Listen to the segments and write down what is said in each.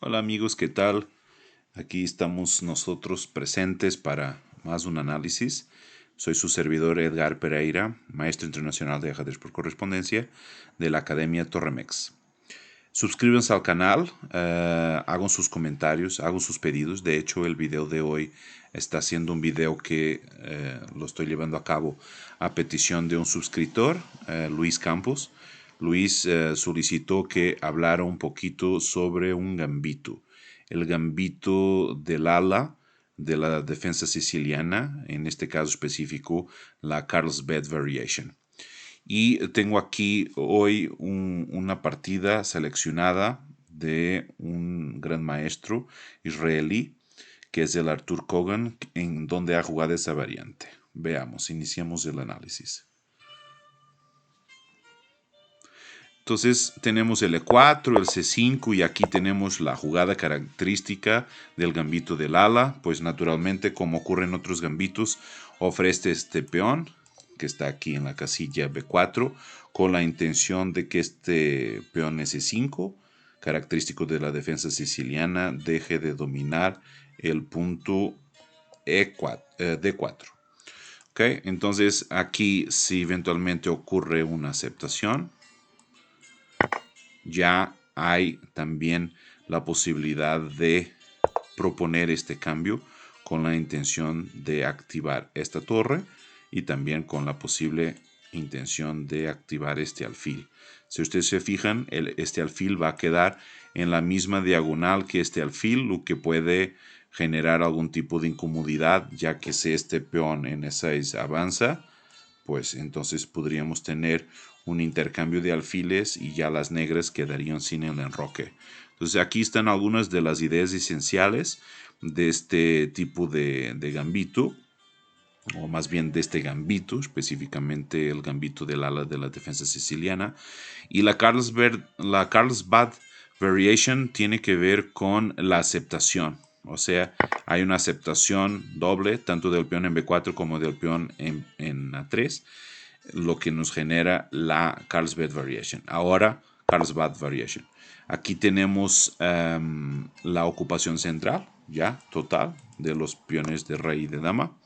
Hola amigos, ¿qué tal? Aquí estamos nosotros presentes para más un análisis. Soy su servidor Edgar Pereira, maestro internacional de ajedrez por correspondencia de la Academia Torremex. Suscríbanse al canal, hagan sus comentarios, hagan sus pedidos. De hecho, el video de hoy está siendo un video que lo estoy llevando a cabo a petición de un suscriptor, Luis Campos. Luis solicitó que hablara un poquito sobre un gambito, el gambito del ala de la defensa siciliana, en este caso específico la Carlsbad Variation. Y tengo aquí hoy una partida seleccionada de un gran maestro israelí, que es el Artur Kogan, en donde ha jugado esa variante. Veamos, iniciamos el análisis. Entonces tenemos el E4, el C5 y aquí tenemos la jugada característica del gambito del ala. Pues naturalmente, como ocurre en otros gambitos, ofrece este peón que está aquí en la casilla B4 con la intención de que este peón S5, característico de la defensa siciliana, deje de dominar el punto D4. ¿Okay? Entonces aquí si eventualmente ocurre una aceptación, ya hay también la posibilidad de proponer este cambio con la intención de activar esta torre y también con la posible intención de activar este alfil. Si ustedes se fijan, este alfil va a quedar en la misma diagonal que este alfil, lo que puede generar algún tipo de incomodidad, ya que si este peón N6 avanza, pues entonces podríamos tener un intercambio de alfiles y ya las negras quedarían sin el enroque. Entonces aquí están algunas de las ideas esenciales de este tipo de gambito, o más bien de este gambito, específicamente el gambito del ala de la defensa siciliana. Y la Carlsbad Variation tiene que ver con la aceptación. O sea, hay una aceptación doble, tanto del peón en B4 como del peón en A3, lo que nos genera la Carlsbad Variation. Ahora, Carlsbad Variation. Aquí tenemos la ocupación central, ya, total, de los peones de rey y de dama.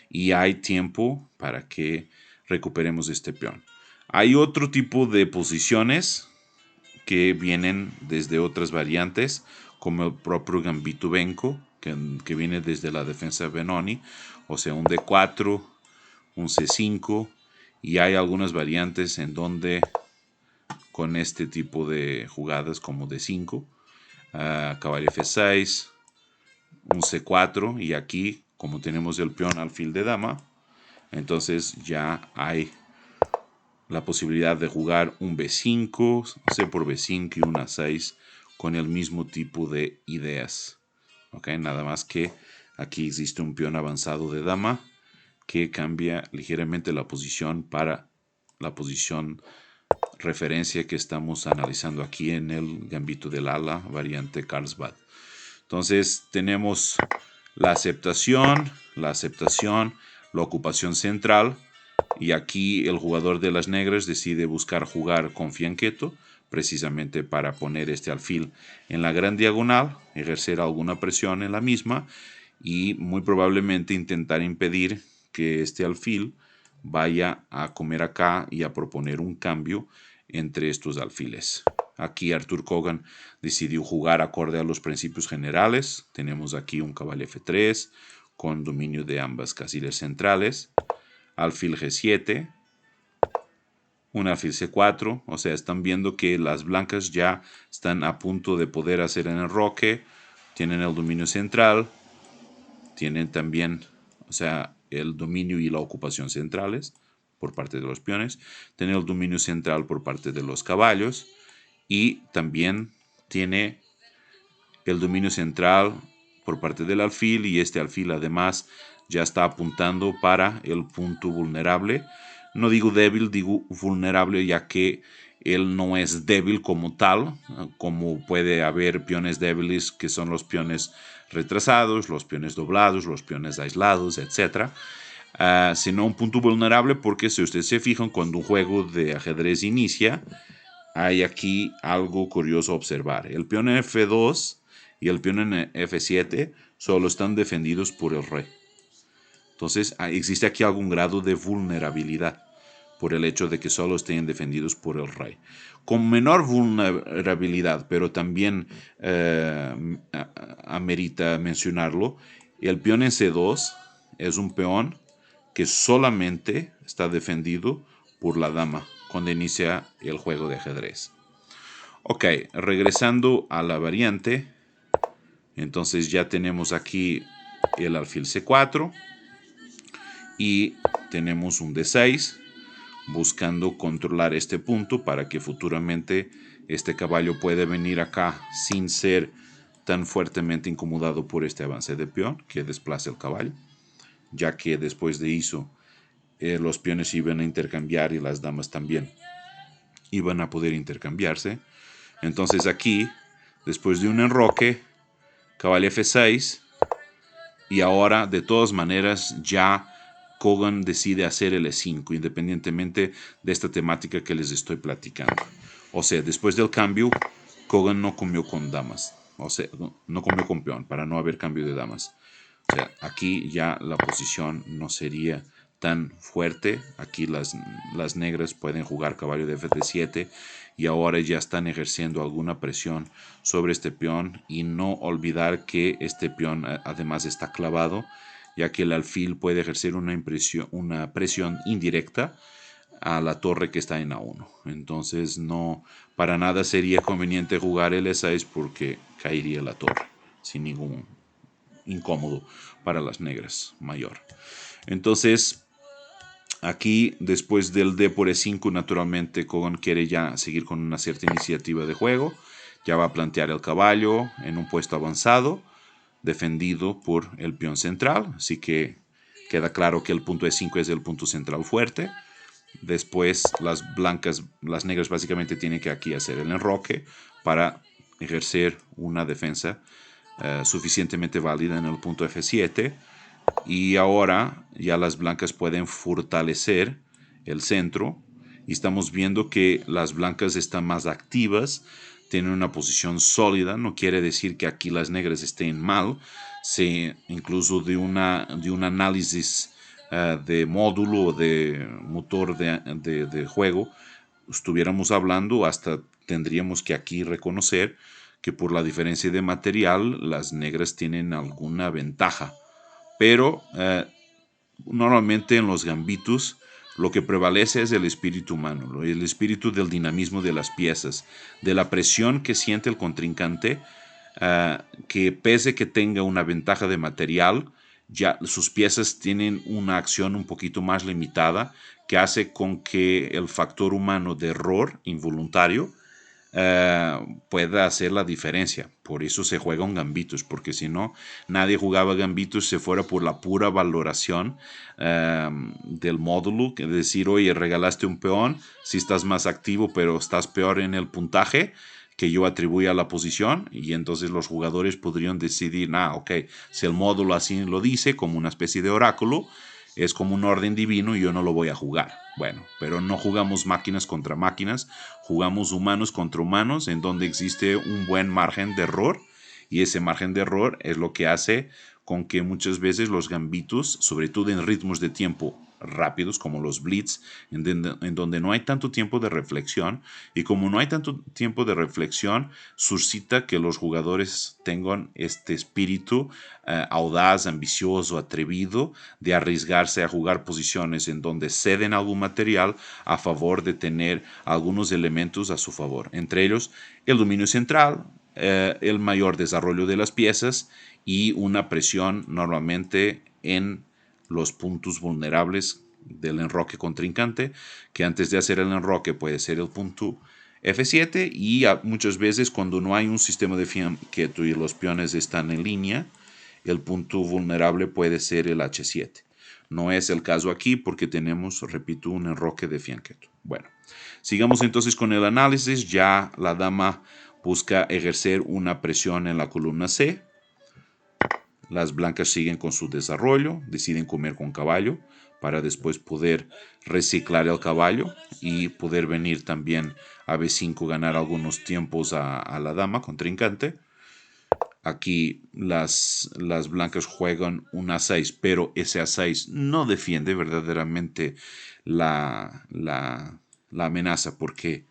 Y hay tiempo para que recuperemos este peón. Hay otro tipo de posiciones que vienen desde otras variantes, como el propio gambito Benko, que viene desde la defensa Benoni, o sea, un D4, un C5, y hay algunas variantes en donde con este tipo de jugadas como D5, caballo F6, un C4, y aquí como tenemos el peón alfil de dama, entonces ya hay la posibilidad de jugar un B5, C por B5 y un A6 con el mismo tipo de ideas. ¿Okay? Nada más que aquí existe un peón avanzado de dama que cambia ligeramente la posición para la posición referencia que estamos analizando aquí en el gambito del ala variante Carlsbad. Entonces tenemos la aceptación, la ocupación central, y aquí el jugador de las negras decide buscar jugar con fianqueto, precisamente para poner este alfil en la gran diagonal, ejercer alguna presión en la misma y muy probablemente intentar impedir que este alfil vaya a comer acá y a proponer un cambio entre estos alfiles. Aquí Artur Kogan decidió jugar acorde a los principios generales. Tenemos aquí un caballo F3 con dominio de ambas casillas centrales, alfil G7, un alfil C4, o sea, están viendo que las blancas ya están a punto de poder hacer el enroque, tienen el dominio central, tienen también, o sea, el dominio y la ocupación centrales por parte de los peones, tienen el dominio central por parte de los caballos y también tiene el dominio central por parte del alfil, y este alfil además ya está apuntando para el punto vulnerable. No digo débil, digo vulnerable, ya que él no es débil como tal, como puede haber peones débiles que son los peones retrasados, los peones doblados, los peones aislados, etc. Sino un punto vulnerable porque si ustedes se fijan, cuando un juego de ajedrez inicia, hay aquí algo curioso a observar. El peón F2 y el peón en F7 solo están defendidos por el rey. Entonces existe aquí algún grado de vulnerabilidad por el hecho de que solo estén defendidos por el rey. Con menor vulnerabilidad, pero también amerita mencionarlo, el peón en C2 es un peón que solamente está defendido por la dama cuando inicia el juego de ajedrez. Ok, regresando a la variante, entonces ya tenemos aquí el alfil C4 y tenemos un D6 buscando controlar este punto para que futuramente este caballo pueda venir acá sin ser tan fuertemente incomodado por este avance de peón que desplaza el caballo, ya que después de eso los peones iban a intercambiar y las damas también iban a poder intercambiarse. Entonces aquí, después de un enroque, caballo F6, y ahora de todas maneras ya Kogan decide hacer el E5, independientemente de esta temática que les estoy platicando. O sea, después del cambio, Kogan no comió con damas, o sea, no comió con peón, para no haber cambio de damas. O sea, aquí ya la posición no sería tan fuerte. Aquí las negras pueden jugar caballo de F7 y ahora ya están ejerciendo alguna presión sobre este peón, y no olvidar que este peón además está clavado, ya que el alfil puede ejercer una presión indirecta a la torre que está en A1. Entonces no, para nada sería conveniente jugar el E6 porque caería la torre sin ningún incómodo para las negras mayor. Entonces aquí, después del D por E5, naturalmente Kogan quiere ya seguir con una cierta iniciativa de juego. Ya va a plantear el caballo en un puesto avanzado, defendido por el peón central. Así que queda claro que el punto E5 es el punto central fuerte. Después las negras básicamente tienen que aquí hacer el enroque para ejercer una defensa suficientemente válida en el punto F7. Y ahora ya las blancas pueden fortalecer el centro y estamos viendo que las blancas están más activas, tienen una posición sólida. No quiere decir que aquí las negras estén mal. Incluso de un análisis de módulo o de motor de juego estuviéramos hablando, hasta tendríamos que aquí reconocer que por la diferencia de material las negras tienen alguna ventaja. Pero normalmente en los gambitos lo que prevalece es el espíritu humano, el espíritu del dinamismo de las piezas, de la presión que siente el contrincante, que pese que tenga una ventaja de material, ya sus piezas tienen una acción un poquito más limitada, que hace con que el factor humano de error involuntario pueda hacer la diferencia. Por eso se juega un gambitos, porque si no, nadie jugaba gambitos si fuera por la pura valoración del módulo, que decir, oye, regalaste un peón, si estás más activo, pero estás peor en el puntaje que yo atribuyo a la posición, y entonces los jugadores podrían decidir, ok, si el módulo así lo dice, como una especie de oráculo, es como un orden divino y yo no lo voy a jugar. Bueno, pero no jugamos máquinas contra máquinas, jugamos humanos contra humanos, en donde existe un buen margen de error, y ese margen de error es lo que hace con que muchas veces los gambitos, sobre todo en ritmos de tiempo rápidos como los blitz, en donde no hay tanto tiempo de reflexión, y como no hay tanto tiempo de reflexión, suscita que los jugadores tengan este espíritu audaz, ambicioso, atrevido, de arriesgarse a jugar posiciones en donde ceden algún material a favor de tener algunos elementos a su favor, entre ellos el dominio central, el mayor desarrollo de las piezas y una presión normalmente en los puntos vulnerables del enroque contrincante, que antes de hacer el enroque puede ser el punto F7, y muchas veces cuando no hay un sistema de fianqueto y los peones están en línea, el punto vulnerable puede ser el H7. No es el caso aquí porque tenemos, repito, un enroque de fianqueto. Bueno, sigamos entonces con el análisis. Ya la dama busca ejercer una presión en la columna C. Las blancas siguen con su desarrollo, deciden comer con caballo para después poder reciclar el caballo y poder venir también a B5, ganar algunos tiempos a la dama contrincante. Aquí las blancas juegan un A6, pero ese A6 no defiende verdaderamente la amenaza porque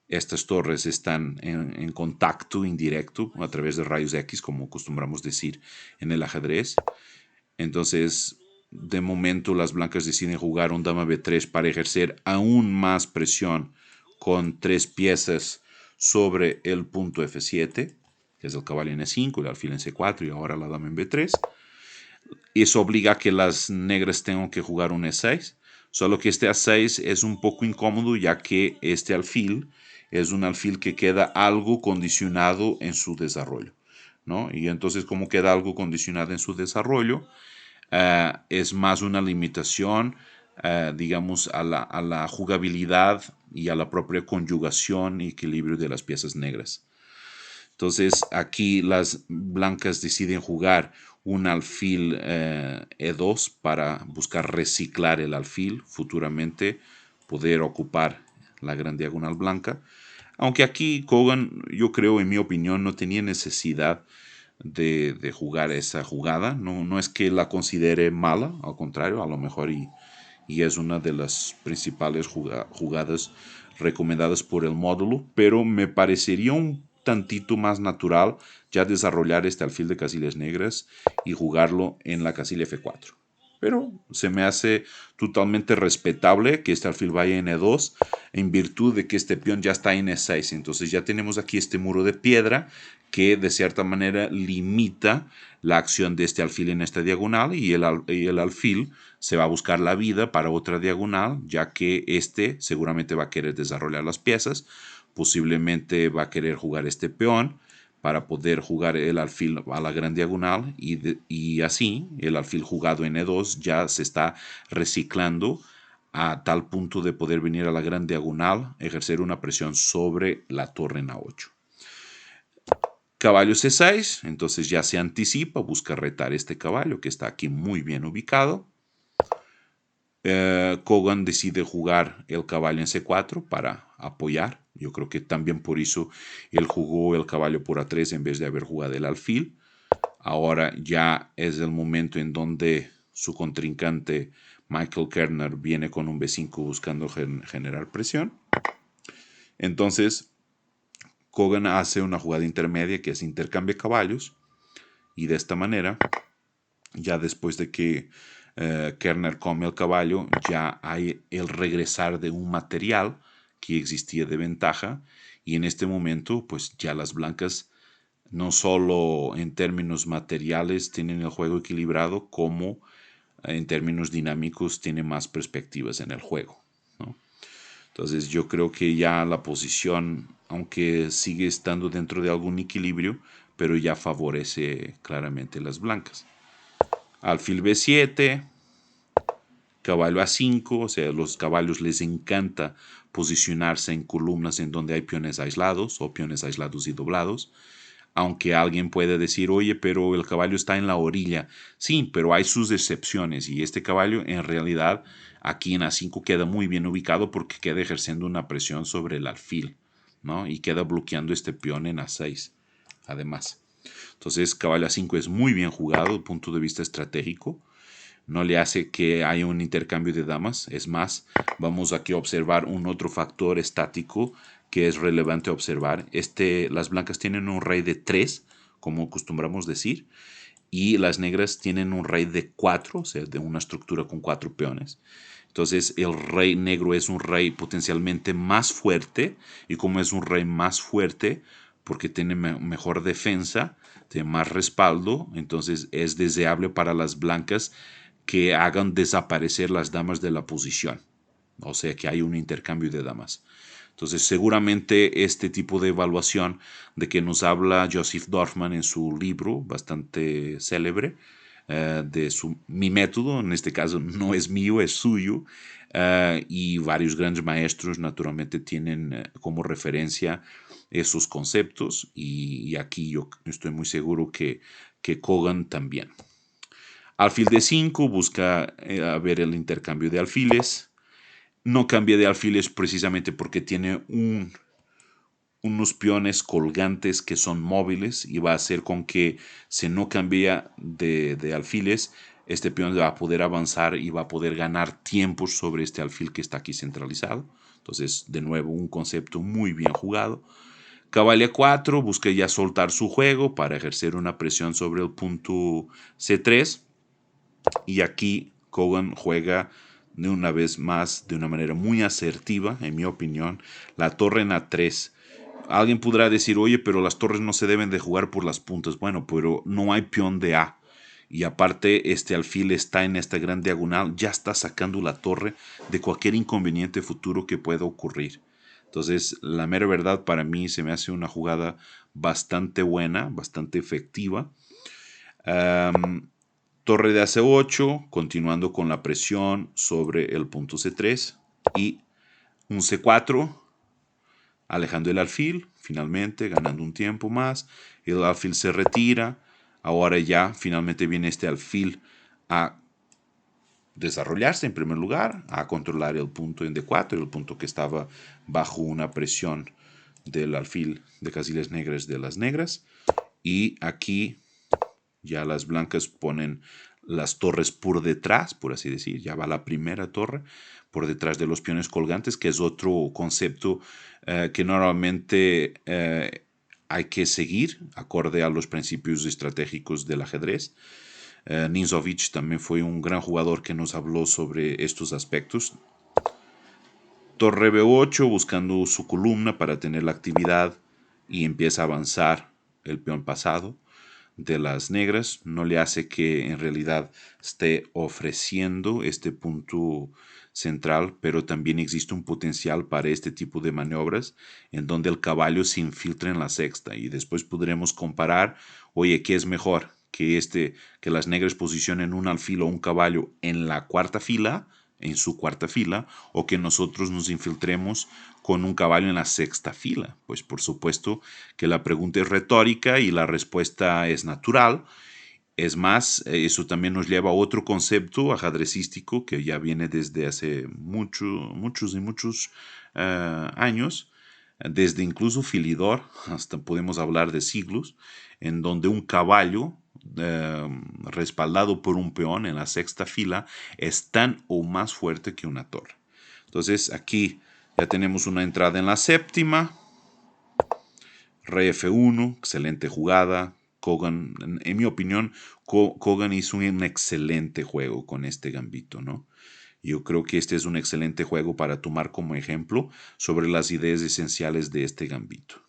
estas torres están en contacto indirecto a través de rayos X, como acostumbramos decir en el ajedrez. Entonces, de momento las blancas deciden jugar un dama B3 para ejercer aún más presión con 3 piezas sobre el punto F7, que es el caballo en E5, el alfil en C4 y ahora la dama en B3. Eso obliga a que las negras tengan que jugar un E6, solo que este A6 es un poco incómodo ya que este alfil es un alfil que queda algo condicionado en su desarrollo, ¿no? Y entonces como queda algo condicionado en su desarrollo, es más una limitación, digamos, a la jugabilidad y a la propia conjugación y equilibrio de las piezas negras. Entonces aquí las blancas deciden jugar un alfil E2 para buscar reciclar el alfil futuramente, poder ocupar la gran diagonal blanca. Aunque aquí Kogan, yo creo, en mi opinión, no tenía necesidad de jugar esa jugada. No es que la considere mala, al contrario, a lo mejor y es una de las principales jugadas recomendadas por el módulo, pero me parecería un tantito más natural ya desarrollar este alfil de casillas negras y jugarlo en la casilla F4. Pero se me hace totalmente respetable que este alfil vaya en E2 en virtud de que este peón ya está en E6. Entonces ya tenemos aquí este muro de piedra que de cierta manera limita la acción de este alfil en esta diagonal y el alfil se va a buscar la vida para otra diagonal, ya que este seguramente va a querer desarrollar las piezas, posiblemente va a querer jugar este peón para poder jugar el alfil a la gran diagonal y así el alfil jugado en E2 ya se está reciclando a tal punto de poder venir a la gran diagonal, ejercer una presión sobre la torre en A8. Caballo C6, entonces ya se anticipa, busca retar este caballo que está aquí muy bien ubicado. Kogan decide jugar el caballo en C4 para apoyar. Yo creo que también por eso él jugó el caballo por A3 en vez de haber jugado el alfil. Ahora ya es el momento en donde su contrincante Michael Kerner viene con un B5 buscando generar presión. Entonces Kogan hace una jugada intermedia que es intercambia caballos y de esta manera, ya después de que Kerner come el caballo, ya hay el regresar de un material que existía de ventaja y en este momento pues ya las blancas no solo en términos materiales tienen el juego equilibrado, como en términos dinámicos tienen más perspectivas en el juego, ¿no? Entonces yo creo que ya la posición, aunque sigue estando dentro de algún equilibrio, pero ya favorece claramente las blancas. Alfil B7, caballo A5, o sea, los caballos les encanta posicionarse en columnas en donde hay peones aislados o peones aislados y doblados. Aunque alguien puede decir, oye, pero el caballo está en la orilla. Sí, pero hay sus excepciones y este caballo en realidad aquí en A5 queda muy bien ubicado porque queda ejerciendo una presión sobre el alfil, ¿no? Y queda bloqueando este peón en A6, además. Entonces, caballo A5 es muy bien jugado desde el punto de vista estratégico. No le hace que haya un intercambio de damas. Es más, vamos aquí a observar un otro factor estático que es relevante observar. Las blancas tienen un rey de 3, como acostumbramos decir, y las negras tienen un rey de 4, o sea, de una estructura con 4 peones. Entonces el rey negro es un rey potencialmente más fuerte, y como es un rey más fuerte, porque tiene mejor defensa, tiene más respaldo, entonces es deseable para las blancas que hagan desaparecer las damas de la posición. O sea que hay un intercambio de damas. Entonces seguramente este tipo de evaluación de que nos habla Joseph Dorfman en su libro bastante célebre, mi método, en este caso no es mío, es suyo, y varios grandes maestros naturalmente tienen como referencia esos conceptos y aquí yo estoy muy seguro que Kogan también. Alfil de 5 busca ver el intercambio de alfiles. No cambia de alfiles precisamente porque tiene un unos peones colgantes que son móviles y va a hacer con que si no cambia de alfiles, este peón va a poder avanzar y va a poder ganar tiempo sobre este alfil que está aquí centralizado. Entonces, de nuevo, un concepto muy bien jugado. Caballo A4 busca ya soltar su juego para ejercer una presión sobre el punto C3. Y aquí Kogan juega de una vez más de una manera muy asertiva, en mi opinión, la torre en A3. Alguien podrá decir, oye, pero las torres no se deben de jugar por las puntas. Bueno, pero no hay peón de A. Y aparte, este alfil está en esta gran diagonal, ya está sacando la torre de cualquier inconveniente futuro que pueda ocurrir. Entonces, la mera verdad para mí se me hace una jugada bastante buena, bastante efectiva. Torre de AC8, continuando con la presión sobre el punto C3 y un C4, alejando el alfil, finalmente ganando un tiempo más. El alfil se retira. Ahora ya finalmente viene este alfil a desarrollarse en primer lugar, a controlar el punto en D4, el punto que estaba bajo una presión del alfil de casillas negras de las negras. Y aquí ya las blancas ponen las torres por detrás, por así decir. Ya va la primera torre por detrás de los peones colgantes, que es otro concepto que normalmente hay que seguir acorde a los principios estratégicos del ajedrez. Ninzovic también fue un gran jugador que nos habló sobre estos aspectos. Torre B8 buscando su columna para tener la actividad y empieza a avanzar el peón pasado de las negras. No le hace que en realidad esté ofreciendo este punto central, pero también existe un potencial para este tipo de maniobras en donde el caballo se infiltra en la sexta y después podremos comparar, oye, ¿qué es mejor? Que las negras posicionen un alfil o un caballo en la cuarta fila, en su cuarta fila, o que nosotros nos infiltremos con un caballo en la sexta fila. Pues por supuesto que la pregunta es retórica y la respuesta es natural. Es más, eso también nos lleva a otro concepto ajedrecístico que ya viene desde hace muchos años, desde incluso Filidor, hasta podemos hablar de siglos, en donde un caballo respaldado por un peón en la sexta fila es tan o más fuerte que una torre. Entonces aquí ya tenemos una entrada en la séptima, rey F1, excelente jugada. Kogan, en mi opinión, Kogan hizo un excelente juego con este gambito, ¿no? Yo creo que este es un excelente juego para tomar como ejemplo sobre las ideas esenciales de este gambito.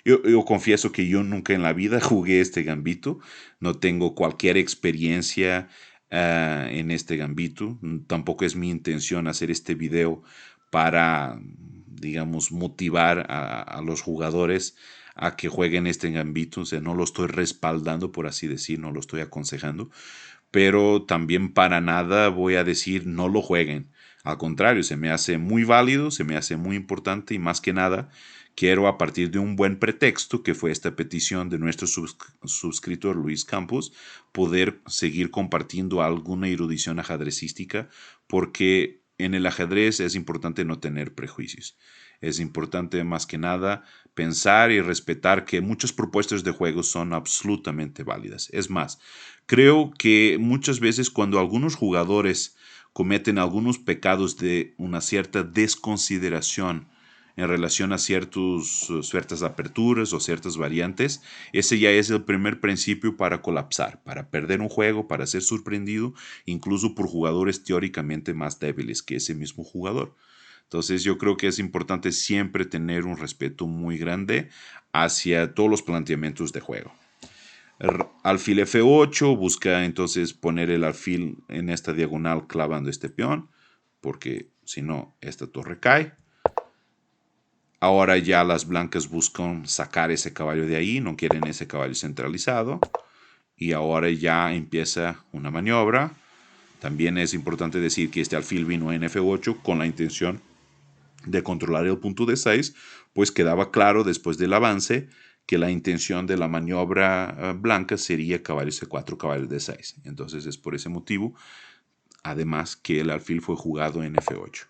Yo confieso que yo nunca en la vida jugué este gambito, no tengo cualquier experiencia en este gambito, tampoco es mi intención hacer este video para, digamos, motivar a los jugadores a que jueguen este gambito, o sea, no lo estoy respaldando, por así decir, no lo estoy aconsejando, pero también para nada voy a decir no lo jueguen. Al contrario, se me hace muy válido, se me hace muy importante y más que nada quiero a partir de un buen pretexto, que fue esta petición de nuestro suscriptor Luis Campos, poder seguir compartiendo alguna erudición ajedrecística, porque en el ajedrez es importante no tener prejuicios. Es importante más que nada pensar y respetar que muchas propuestas de juego son absolutamente válidas. Es más, creo que muchas veces cuando algunos jugadores cometen algunos pecados de una cierta desconsideración en relación a ciertas aperturas o ciertas variantes, ese ya es el primer principio para colapsar, para perder un juego, para ser sorprendido, incluso por jugadores teóricamente más débiles que ese mismo jugador. Entonces yo creo que es importante siempre tener un respeto muy grande hacia todos los planteamientos de juego. Alfil F8 busca entonces poner el alfil en esta diagonal clavando este peón, porque si no, esta torre cae. Ahora ya las blancas buscan sacar ese caballo de ahí, no quieren ese caballo centralizado. Y ahora ya empieza una maniobra. También es importante decir que este alfil vino en F8 con la intención de controlar el punto D6, pues quedaba claro después del avance que la intención de la maniobra blanca sería caballo C4, caballo D6. Entonces es por ese motivo, además, que el alfil fue jugado en F8.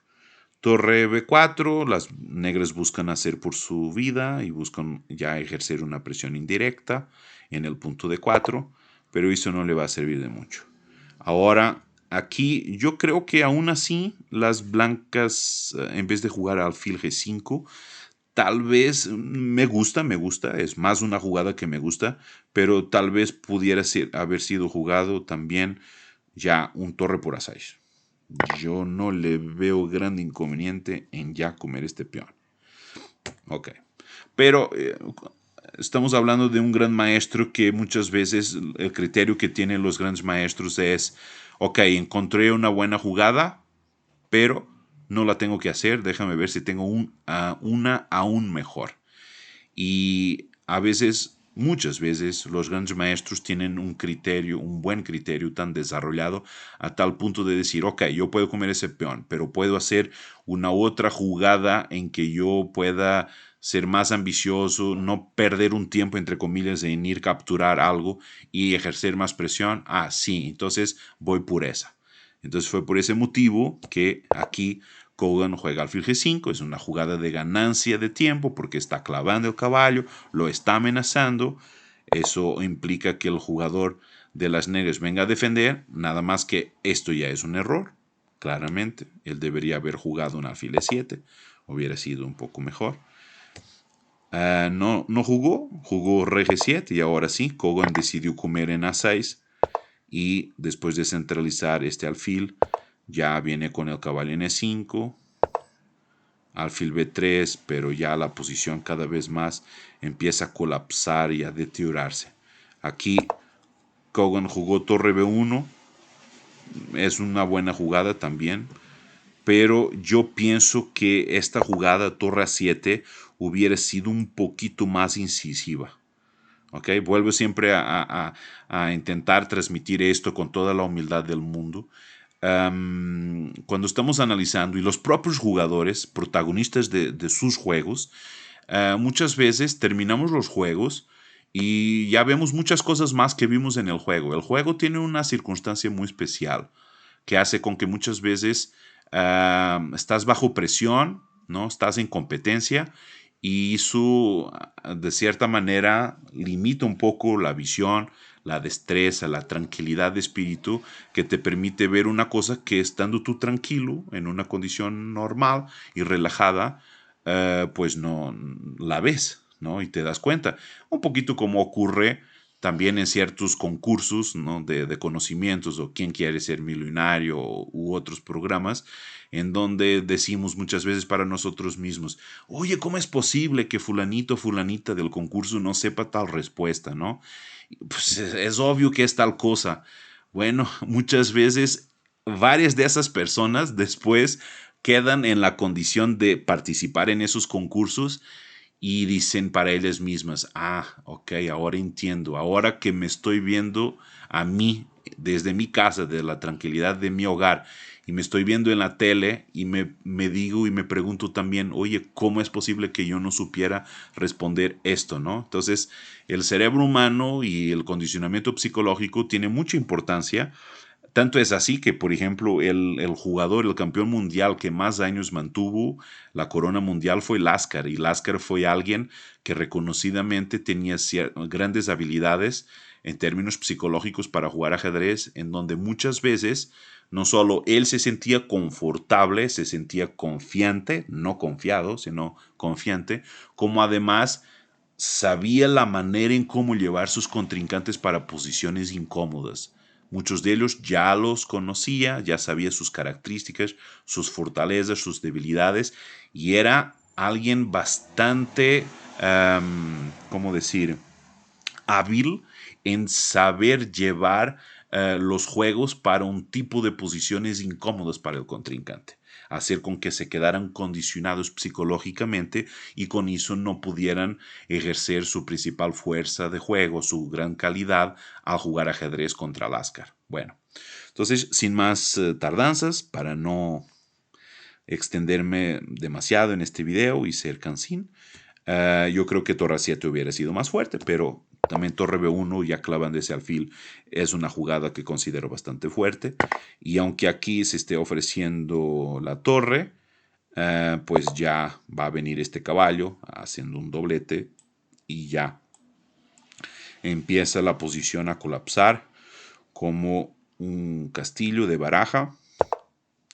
Torre B4, las negras buscan hacer por su vida y buscan ya ejercer una presión indirecta en el punto D4, pero eso no le va a servir de mucho. Ahora, aquí yo creo que aún así las blancas, en vez de jugar alfil G5, tal vez me gusta, es más una jugada que me gusta, pero tal vez pudiera haber sido jugado también ya un torre por A6. Yo no le veo gran inconveniente en ya comer este peón. Ok. Pero estamos hablando de un gran maestro que muchas veces el criterio que tienen los grandes maestros es, ok, encontré una buena jugada, pero no la tengo que hacer, déjame ver si tengo una aún mejor. Y a veces, muchas veces, los grandes maestros tienen un criterio, un buen criterio tan desarrollado a tal punto de decir, ok, yo puedo comer ese peón, pero puedo hacer una otra jugada en que yo pueda ser más ambicioso, no perder un tiempo, entre comillas, en ir a capturar algo y ejercer más presión. Ah, sí, entonces voy por esa. Entonces fue por ese motivo que aquí Kogan juega alfil G5, es una jugada de ganancia de tiempo porque está clavando el caballo, lo está amenazando. Eso implica que el jugador de las negras venga a defender, nada más que esto ya es un error, claramente. Él debería haber jugado un alfil E7, hubiera sido un poco mejor. No jugó rey G7 y ahora sí, Kogan decidió comer en A6 y después de centralizar este alfil, ya viene con el caballo en E5, alfil B3, pero ya la posición cada vez más empieza a colapsar y a deteriorarse. Aquí Kogan jugó torre B1, es una buena jugada también, pero yo pienso que esta jugada torre A7 hubiera sido un poquito más incisiva. ¿Okay? Vuelvo siempre a intentar transmitir esto con toda la humildad del mundo. Cuando estamos analizando y los propios jugadores, protagonistas de sus juegos, muchas veces terminamos los juegos y ya vemos muchas cosas más que vimos en el juego. El juego tiene una circunstancia muy especial que hace con que muchas veces estás bajo presión, ¿no? Estás en competencia y eso de cierta manera limita un poco la visión, la destreza, la tranquilidad de espíritu que te permite ver una cosa que estando tú tranquilo, en una condición normal y relajada, pues no la ves, ¿no? Y te das cuenta. Un poquito como ocurre también en ciertos concursos, ¿no? de conocimientos o quién quiere ser millonario u otros programas en donde decimos muchas veces para nosotros mismos, oye, ¿cómo es posible que fulanito o fulanita del concurso no sepa tal respuesta, ¿no? Pues es obvio que es tal cosa. Bueno, muchas veces varias de esas personas después quedan en la condición de participar en esos concursos y dicen para ellas mismas, ok, ahora entiendo, ahora que me estoy viendo a mí desde mi casa, de la tranquilidad de mi hogar, y me estoy viendo en la tele y me digo y me pregunto también, oye, ¿cómo es posible que yo no supiera responder esto, no? Entonces, el cerebro humano y el condicionamiento psicológico tiene mucha importancia. Tanto es así que, por ejemplo, el jugador, el campeón mundial que más años mantuvo la corona mundial fue Laskar. Y Laskar fue alguien que reconocidamente tenía grandes habilidades en términos psicológicos para jugar ajedrez, en donde muchas veces no solo él se sentía confortable, se sentía confiante, no confiado, sino confiante, como además sabía la manera en cómo llevar sus contrincantes para posiciones incómodas. Muchos de ellos ya los conocía, ya sabía sus características, sus fortalezas, sus debilidades, y era alguien bastante, ¿cómo decir?, hábil en saber llevar los juegos para un tipo de posiciones incómodas para el contrincante, hacer con que se quedaran condicionados psicológicamente y con eso no pudieran ejercer su principal fuerza de juego, su gran calidad al jugar ajedrez contra Laskar. Bueno, entonces, sin más tardanzas, para no extenderme demasiado en este video y ser cansín, yo creo que torre 7 hubiera sido más fuerte, pero también torre B1 ya clavando ese alfil es una jugada que considero bastante fuerte. Y aunque aquí se esté ofreciendo la torre, pues ya va a venir este caballo haciendo un doblete y ya empieza la posición a colapsar como un castillo de baraja.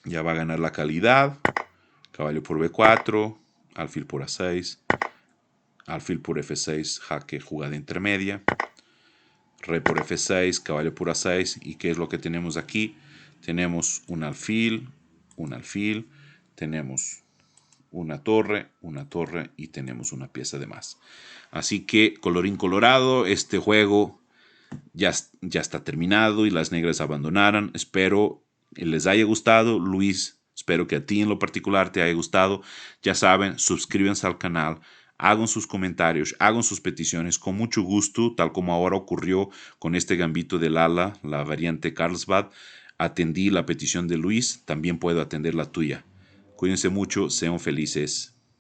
Ya va a ganar la calidad. Caballo por B4, alfil por A6, alfil por F6, jaque, jugada intermedia. Rey por F6, caballo por A6. ¿Y qué es lo que tenemos aquí? Tenemos un alfil, tenemos una torre y tenemos una pieza de más. Así que, colorín colorado, este juego ya está terminado y las negras abandonaron. Espero les haya gustado. Luis, espero que a ti en lo particular te haya gustado. Ya saben, suscríbanse al canal, hagan sus comentarios, hagan sus peticiones con mucho gusto, tal como ahora ocurrió con este gambito del ala, la variante Carlsbad. Atendí la petición de Luis, también puedo atender la tuya. Cuídense mucho, sean felices.